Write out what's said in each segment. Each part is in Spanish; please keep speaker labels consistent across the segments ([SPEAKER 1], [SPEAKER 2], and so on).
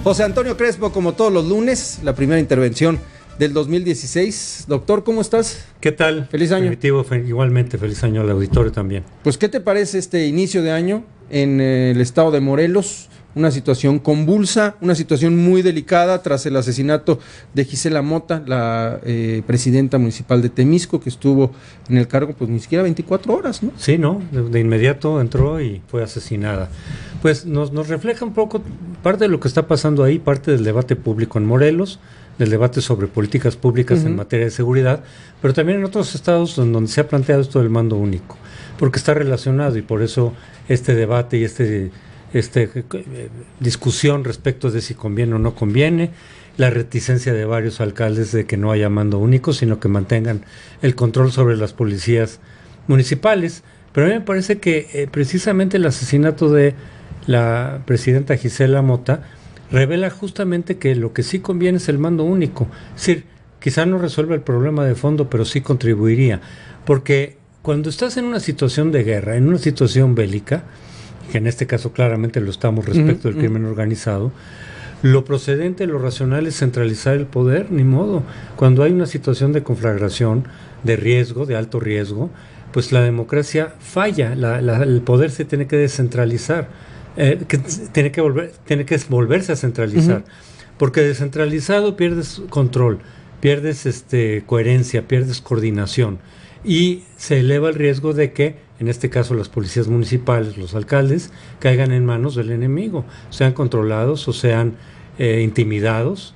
[SPEAKER 1] José Antonio Crespo, como todos los lunes, la primera intervención del 2016. Doctor, ¿cómo estás?
[SPEAKER 2] ¿Qué tal?
[SPEAKER 1] Feliz año.
[SPEAKER 2] Igualmente, feliz año al auditorio también.
[SPEAKER 1] Pues, ¿qué te parece este inicio de año en el estado de Morelos? Una situación convulsa, una situación muy delicada tras el asesinato de Gisela Mota, la presidenta municipal de Temisco, que estuvo en el cargo pues ni siquiera 24 horas, ¿no?
[SPEAKER 2] Sí, ¿no? De inmediato entró y fue asesinada. Pues nos refleja un poco parte de lo que está pasando ahí, parte del debate público en Morelos, del debate sobre políticas públicas en materia de seguridad, pero también en otros estados donde se ha planteado esto del mando único, porque está relacionado y por eso este debate y discusión respecto de si conviene o no conviene, la reticencia de varios alcaldes de que no haya mando único, sino que mantengan el control sobre las policías municipales. Pero a mí me parece que precisamente el asesinato de la presidenta Gisela Mota revela justamente que lo que sí conviene es el mando único. Es decir, quizá no resuelva el problema de fondo, pero sí contribuiría. Porque cuando estás en una situación de guerra, en una situación bélica, que en este caso claramente lo estamos respecto del crimen organizado, lo procedente, lo racional es centralizar el poder, ni modo. Cuando hay una situación de conflagración, de riesgo, de alto riesgo, pues la democracia falla, el poder se tiene que descentralizar. Tiene que volverse a centralizar, porque descentralizado pierdes control, pierdes coherencia, pierdes coordinación y se eleva el riesgo de que, en este caso las policías municipales, los alcaldes, caigan en manos del enemigo, sean controlados o sean intimidados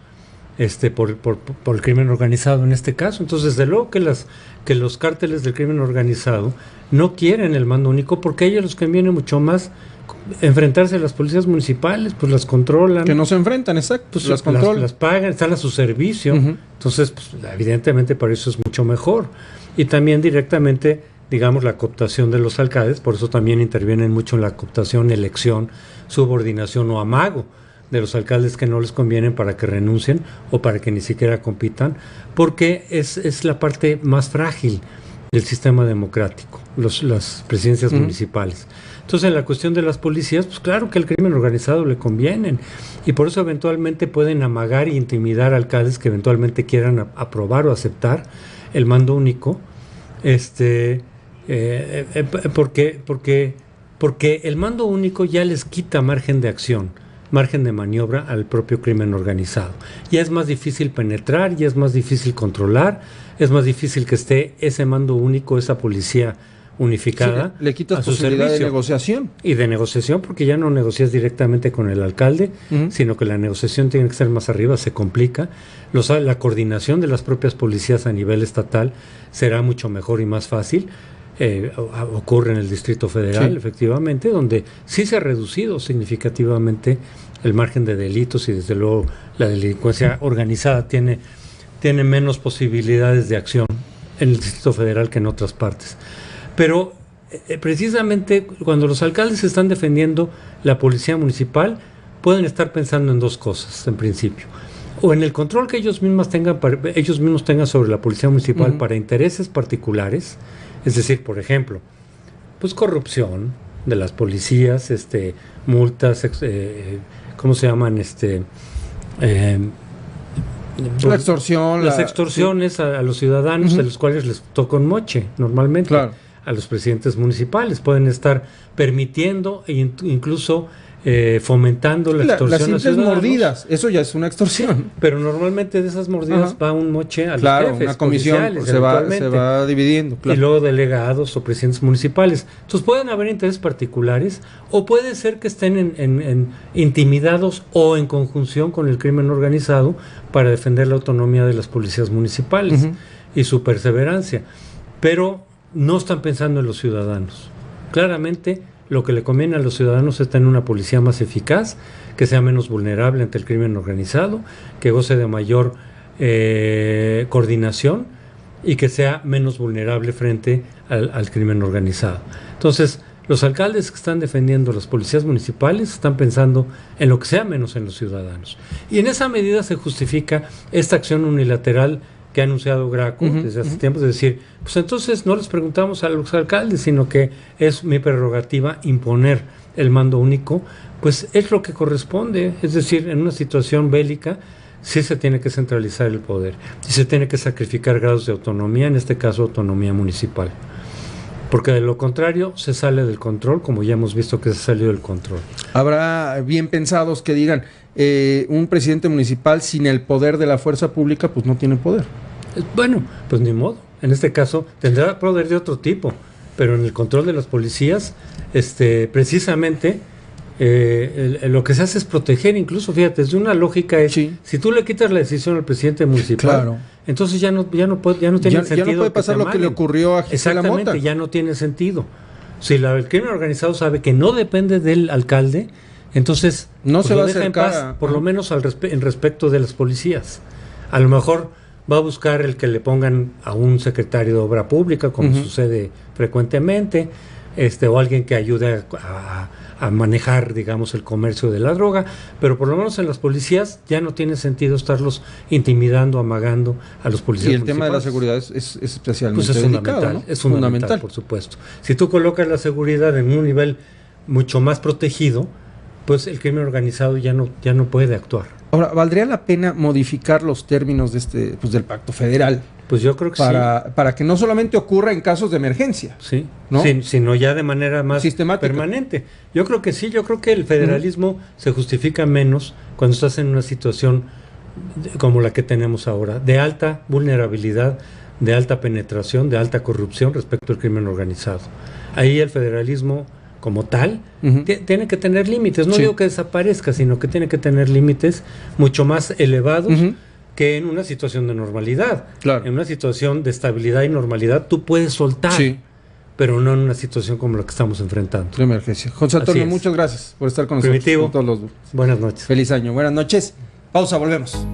[SPEAKER 2] por el crimen organizado en este caso. Entonces, desde luego que los cárteles del crimen organizado no quieren el mando único porque a ellos les conviene mucho más enfrentarse a las policías municipales, pues las controlan.
[SPEAKER 1] Que no se enfrentan, exacto,
[SPEAKER 2] pues
[SPEAKER 1] las controlan.
[SPEAKER 2] Las pagan, están a su servicio. Entonces, pues, evidentemente para eso es mucho mejor. Y también directamente, digamos, la cooptación de los alcaldes, por eso también intervienen mucho en la cooptación, elección, subordinación o amago de los alcaldes que no les convienen para que renuncien o para que ni siquiera compitan, porque es la parte más frágil del sistema democrático, las presidencias municipales. Entonces, en la cuestión de las policías, pues claro que al crimen organizado le convienen, y por eso eventualmente pueden amagar e intimidar a alcaldes que eventualmente quieran aprobar o aceptar el mando único, porque el mando único ya les quita margen de acción, margen de maniobra al propio crimen organizado. Ya es más difícil penetrar, ya es más difícil controlar, es más difícil que esté ese mando único, esa policía unificada.
[SPEAKER 1] Sí, le quitas posibilidad de negociación.
[SPEAKER 2] Y de negociación, porque ya no negocias directamente con el alcalde, sino que la negociación tiene que ser más arriba, se complica. La coordinación de las propias policías a nivel estatal será mucho mejor y más fácil. Ocurre en el Distrito Federal, efectivamente, donde sí se ha reducido significativamente el margen de delitos y desde luego la delincuencia organizada tiene menos posibilidades de acción en el Distrito Federal que en otras partes. Pero precisamente cuando los alcaldes están defendiendo la policía municipal, pueden estar pensando en dos cosas, en principio. O en el control que ellos mismos tengan sobre la policía municipal para intereses particulares, es decir, por ejemplo, pues corrupción de las policías, multas, ¿cómo se llaman?
[SPEAKER 1] La extorsión.
[SPEAKER 2] Las extorsiones a los ciudadanos, de los cuales les toca un moche, normalmente. Claro. A los presidentes municipales. Pueden estar permitiendo e incluso fomentando la extorsión
[SPEAKER 1] las
[SPEAKER 2] a
[SPEAKER 1] simples
[SPEAKER 2] ciudadanos.
[SPEAKER 1] Mordidas, eso ya es una extorsión.
[SPEAKER 2] Sí, pero normalmente de esas mordidas va un moche a los jefes,
[SPEAKER 1] una comisión se va dividiendo.
[SPEAKER 2] Y luego delegados o presidentes municipales. Entonces pueden haber intereses particulares o puede ser que estén intimidados o en conjunción con el crimen organizado para defender la autonomía de las policías municipales y su perseverancia. Pero no están pensando en los ciudadanos. Claramente lo que le conviene a los ciudadanos es tener una policía más eficaz, que sea menos vulnerable ante el crimen organizado, que goce de mayor coordinación y que sea menos vulnerable frente al crimen organizado. Entonces, los alcaldes que están defendiendo las policías municipales están pensando en lo que sea menos en los ciudadanos. Y en esa medida se justifica esta acción unilateral que ha anunciado Graco desde hace tiempo, es decir, pues entonces no les preguntamos a los alcaldes, sino que es mi prerrogativa imponer el mando único, pues es lo que corresponde, es decir, en una situación bélica sí se tiene que centralizar el poder y se tiene que sacrificar grados de autonomía, en este caso autonomía municipal, porque de lo contrario se sale del control, como ya hemos visto que se salió del control.
[SPEAKER 1] Habrá bien pensados que digan, un presidente municipal sin el poder de la fuerza pública, pues no tiene poder.
[SPEAKER 2] Bueno, pues ni modo. En este caso tendrá poder de otro tipo, pero en el control de las policías, precisamente lo que se hace es proteger. Incluso, fíjate, desde una lógica es, si tú le quitas la decisión al presidente municipal, entonces ya no tiene sentido. Ya no
[SPEAKER 1] puede pasar lo que le ocurrió a Gisela Mota.
[SPEAKER 2] Exactamente, ya no tiene sentido. Si el crimen organizado sabe que no depende del alcalde, entonces
[SPEAKER 1] no
[SPEAKER 2] pues
[SPEAKER 1] se va a
[SPEAKER 2] deja en paz, por lo menos en respecto de las policías. A lo mejor va a buscar el que le pongan a un secretario de obra pública, como sucede frecuentemente, o alguien que ayude a manejar, digamos, el comercio de la droga, pero por lo menos en las policías ya no tiene sentido estarlos intimidando, amagando a los policías.
[SPEAKER 1] Y el tema de la seguridad es especialmente
[SPEAKER 2] pues
[SPEAKER 1] delicado,
[SPEAKER 2] fundamental,
[SPEAKER 1] ¿no?
[SPEAKER 2] es fundamental, por supuesto. Si tú colocas la seguridad en un nivel mucho más protegido, pues el crimen organizado ya no puede actuar.
[SPEAKER 1] Ahora, ¿valdría la pena modificar los términos de del Pacto Federal?
[SPEAKER 2] Pues yo creo que
[SPEAKER 1] para que no solamente ocurra en casos de emergencia, ¿no?
[SPEAKER 2] Sino ya de manera más permanente. Yo creo que sí, yo creo que el federalismo se justifica menos cuando estás en una situación como la que tenemos ahora, de alta vulnerabilidad, de alta penetración, de alta corrupción respecto al crimen organizado. Ahí el federalismo como tal, tiene que tener límites. No digo que desaparezca, sino que tiene que tener límites mucho más elevados que en una situación de normalidad.
[SPEAKER 1] Claro.
[SPEAKER 2] En una situación de estabilidad y normalidad tú puedes soltar, pero no en una situación como la que estamos enfrentando.
[SPEAKER 1] De emergencia. José Antonio, muchas gracias por estar con nosotros.
[SPEAKER 2] Primitivo.
[SPEAKER 1] Con todos los...
[SPEAKER 2] Buenas noches.
[SPEAKER 1] Feliz año. Buenas noches. Pausa, volvemos.